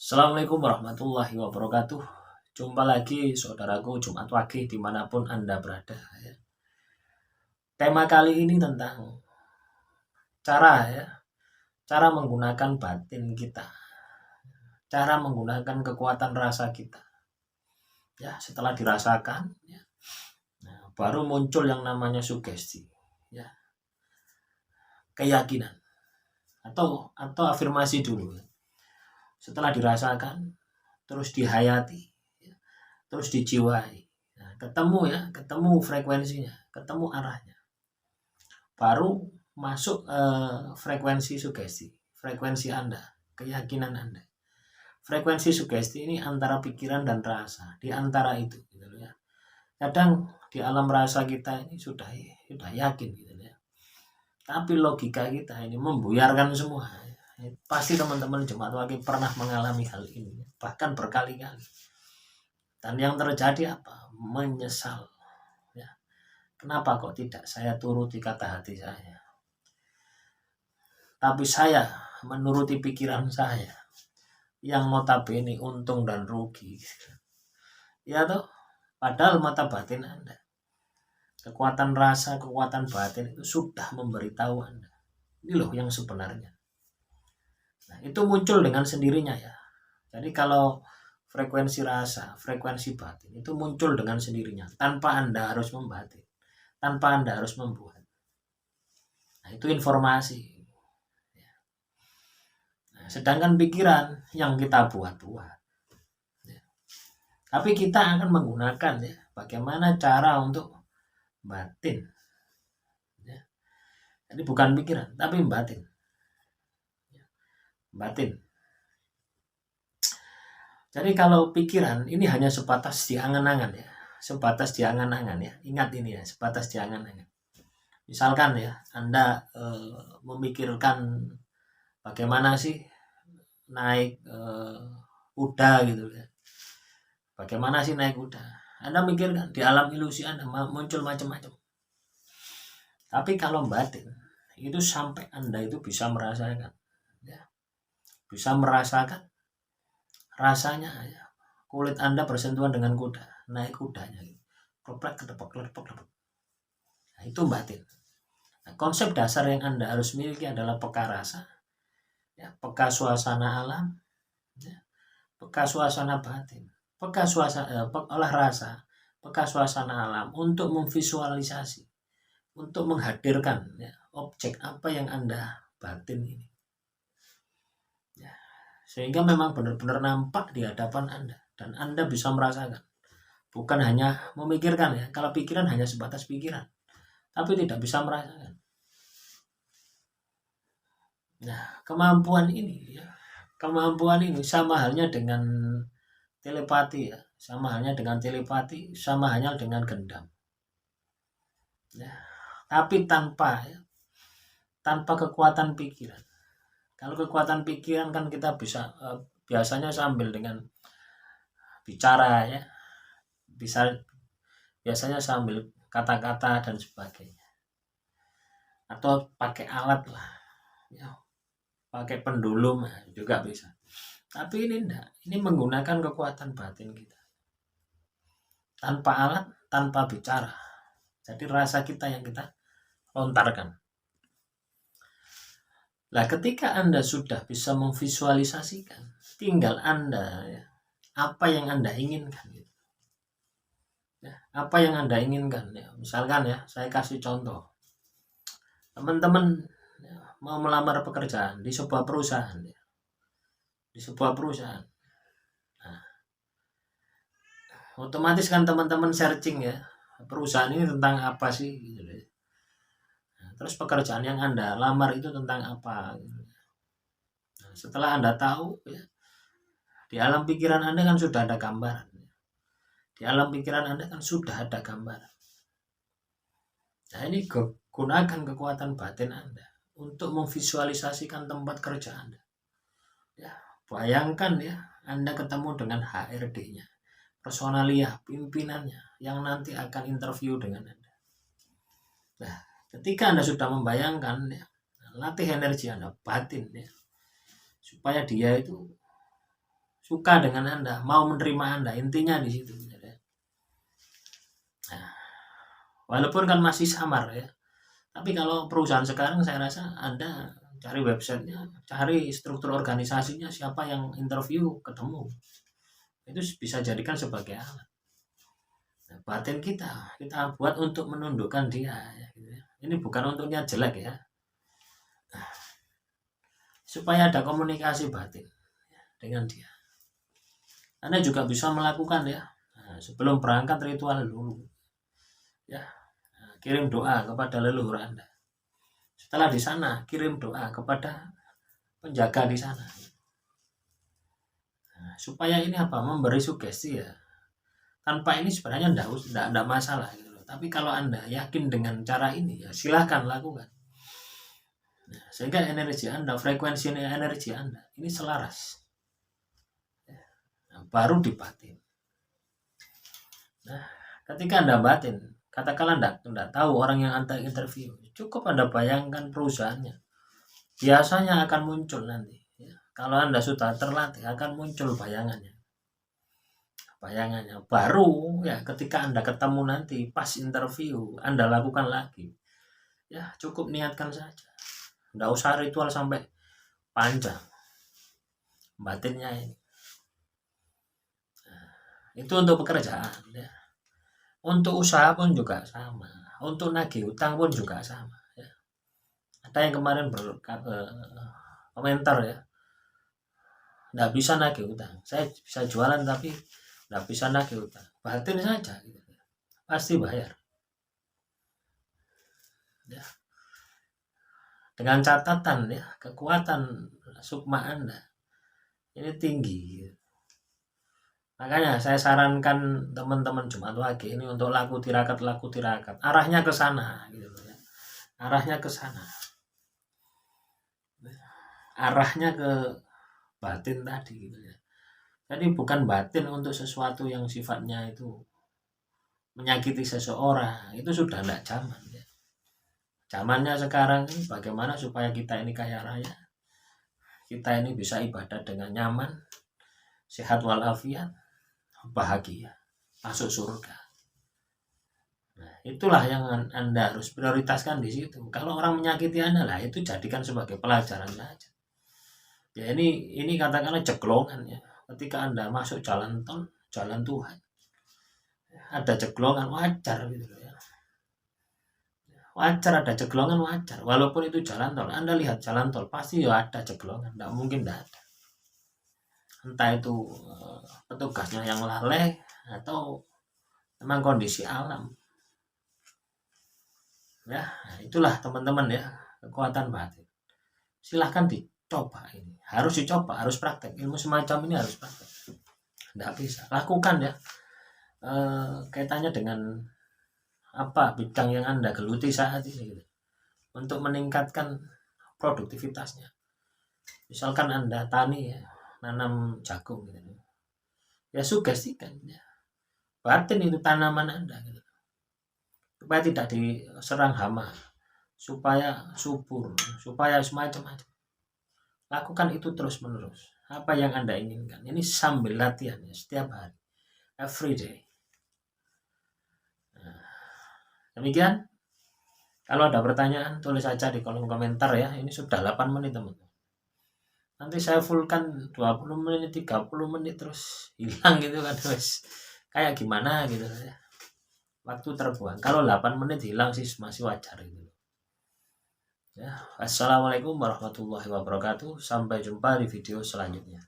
Assalamualaikum warahmatullahi wabarakatuh. Jumpa lagi saudaraku Jumat Wage dimanapun Anda berada. Tema kali ini tentang cara menggunakan batin kita, cara menggunakan kekuatan rasa kita. Setelah dirasakan, baru muncul yang namanya sugesti, keyakinan atau afirmasi dulu. Setelah dirasakan, terus dihayati, terus dijiwai. Ketemu frekuensinya, ketemu arahnya. Baru masuk frekuensi sugesti, frekuensi Anda, keyakinan Anda. Frekuensi sugesti ini antara pikiran dan rasa, di antara itu gitu ya. Kadang di alam rasa kita ini sudah yakin gitu ya. Tapi logika kita ini membuyarkan semua. Pasti teman-teman Jumat Wage pernah mengalami hal ini, bahkan berkali-kali. Dan yang terjadi apa? Menyesal. Kenapa kok tidak saya turuti kata hati saya? Tapi saya menuruti pikiran saya yang notabene untung dan rugi. Ya toh, padahal mata batin Anda, kekuatan rasa, kekuatan batin itu sudah memberitahu Anda. Ini loh yang sebenarnya. Nah, itu muncul dengan sendirinya ya. Jadi kalau frekuensi rasa, frekuensi batin itu muncul dengan sendirinya tanpa Anda harus membatin, tanpa Anda harus membuat. Nah, itu informasi. Nah, sedangkan pikiran yang kita buat-buat. Tapi kita akan menggunakan bagaimana cara untuk batin. Jadi bukan pikiran, tapi batin. Batin. Jadi kalau pikiran ini hanya sebatas di angan-angan ya. Sebatas di angan-angan ya. Ingat ini ya, sebatas di angan-angan. Misalkan ya, Anda memikirkan bagaimana sih naik kuda gitu ya. Bagaimana sih naik kuda? Anda mikirkan di alam ilusi Anda muncul macam-macam. Tapi kalau batin itu sampai Anda itu bisa merasakan, bisa merasakan rasanya ya. Kulit Anda bersentuhan dengan kuda, naik kudanya, kleprek kedepak. Nah, itu batin. Nah, konsep dasar yang Anda harus miliki adalah peka rasa, peka suasana alam, peka suasana batin, peka suasana olah rasa, peka suasana alam untuk memvisualisasi, untuk menghadirkan objek apa yang Anda batin ini. Sehingga memang benar-benar nampak di hadapan Anda dan Anda bisa merasakan. Bukan hanya memikirkan ya. Kalau pikiran hanya sebatas pikiran, tapi tidak bisa merasakan. Nah, kemampuan ini sama halnya dengan telepati ya. Sama halnya dengan gendam. Tapi tanpa kekuatan pikiran. Kalau kekuatan pikiran kan kita bisa biasanya sambil dengan bicara ya, biasanya sambil kata-kata dan sebagainya, atau pakai alat lah, pakai pendulum juga bisa. Tapi ini enggak, ini menggunakan kekuatan batin kita, tanpa alat, tanpa bicara. Jadi rasa kita yang kita lontarkan. Nah, ketika Anda sudah bisa memvisualisasikan, tinggal Anda apa yang Anda inginkan. Apa yang Anda inginkan. Misalkan saya kasih contoh. Teman-teman mau melamar pekerjaan di sebuah perusahaan. Nah, otomatis kan teman-teman searching perusahaan ini tentang apa sih gitu. Terus pekerjaan yang Anda lamar itu tentang apa? Nah, setelah Anda tahu di alam pikiran Anda kan sudah ada gambaran. Di alam pikiran Anda kan sudah ada gambaran. Nah, ini gunakan kekuatan batin Anda untuk memvisualisasikan tempat kerja Anda. Bayangkan Anda ketemu dengan HRD-nya, personalia, pimpinannya yang nanti akan interview dengan Anda. Nah, ketika Anda sudah membayangkan, latih energi Anda, batin supaya dia itu suka dengan Anda, mau menerima Anda, intinya di situ. Nah, walaupun kan masih samar ya, tapi kalau perusahaan sekarang saya rasa Anda cari websitenya, cari struktur organisasinya, siapa yang interview, ketemu, itu bisa jadikan sebagai alat. Nah, batin kita buat untuk menundukkan dia ya, gitu ya. Ini bukan untuk niat jelek ya, supaya ada komunikasi batin ya, dengan dia. Anda juga bisa melakukan ya, sebelum berangkat ritual dulu ya, kirim doa kepada leluhur Anda. Setelah di sana kirim doa kepada penjaga di sana. Nah, supaya ini apa? Memberi sugesti ya. Tanpa ini sebenarnya enggak masalah gitu loh. Tapi kalau Anda yakin dengan cara ini ya silahkan lakukan. Nah, sehingga energi Anda, frekuensi energi Anda ini selaras. Nah, baru dibatin. Nah, ketika Anda batin, katakanlah enggak tahu orang yang Anda interview, cukup Anda bayangkan perusahaannya. Biasanya akan muncul nanti. Ya. Kalau Anda sudah terlatih akan muncul bayangannya. Baru ya ketika Anda ketemu nanti pas interview Anda lakukan lagi. Ya cukup niatkan saja. Enggak usah ritual sampai panjang. Batinnya ini. Nah, itu untuk pekerjaan ya. Untuk usaha pun juga sama. Untuk nagih utang pun juga sama ya. Ada yang kemarin komentar ya. Enggak bisa nagih utang. Saya bisa jualan tapi enggak bisa nagih utang. Batin saja gitu. Pasti bayar. Ya. Dengan catatan ya, kekuatan sukma Anda ini tinggi. Makanya saya sarankan teman-teman Jumat Wage ini untuk laku tirakat. Arahnya ke sana gitu ya. Arahnya ke sana. Arahnya ke batin tadi gitu ya. Jadi bukan batin untuk sesuatu yang sifatnya itu menyakiti seseorang, itu sudah tidak zaman ya. Zamannya sekarang ini bagaimana supaya kita ini kaya raya, kita ini bisa ibadah dengan nyaman, sehat walafiat, bahagia, masuk surga. Nah, itulah yang Anda harus prioritaskan di situ. Kalau orang menyakiti Anda lah, itu jadikan sebagai pelajaran saja. Ya ini katakanlah ceklongan ya. Ketika Anda masuk jalan tol, jalan Tuhan, ada ceklongan wajar gitu ya. Wajar ada ceklongan wajar. Walaupun itu jalan tol, Anda lihat jalan tol pasti ya ada ceklongan, tidak mungkin tidak ada. Entah itu petugasnya yang lalai atau memang kondisi alam. Ya, itulah teman-teman ya kekuatan batin. Silahkan dicoba ini. Harus dicoba, harus praktek. Ilmu semacam ini harus praktek. Tidak bisa. Lakukan ya. Kaitannya dengan apa bidang yang Anda geluti saat ini gitu. Untuk meningkatkan produktivitasnya. Misalkan Anda tani ya, nanam jagung gitu. Ya sugestikan ya. Batin itu tanaman Anda gitu. Supaya tidak diserang hama, supaya subur, supaya semacam-macam. Lakukan itu terus-menerus. Apa yang Anda inginkan. Ini sambil latihan ya, setiap hari. Every day. Demikian, kalau ada pertanyaan tulis saja di kolom komentar ya. Ini sudah 8 menit teman-teman. Nanti saya fullkan 20 menit, 30 menit terus hilang gitu kan. Kayak gimana gitu ya. Waktu terbuang. Kalau 8 menit hilang sih masih wajar gitu. Ya, assalamualaikum warahmatullahi wabarakatuh. Sampai jumpa di video selanjutnya.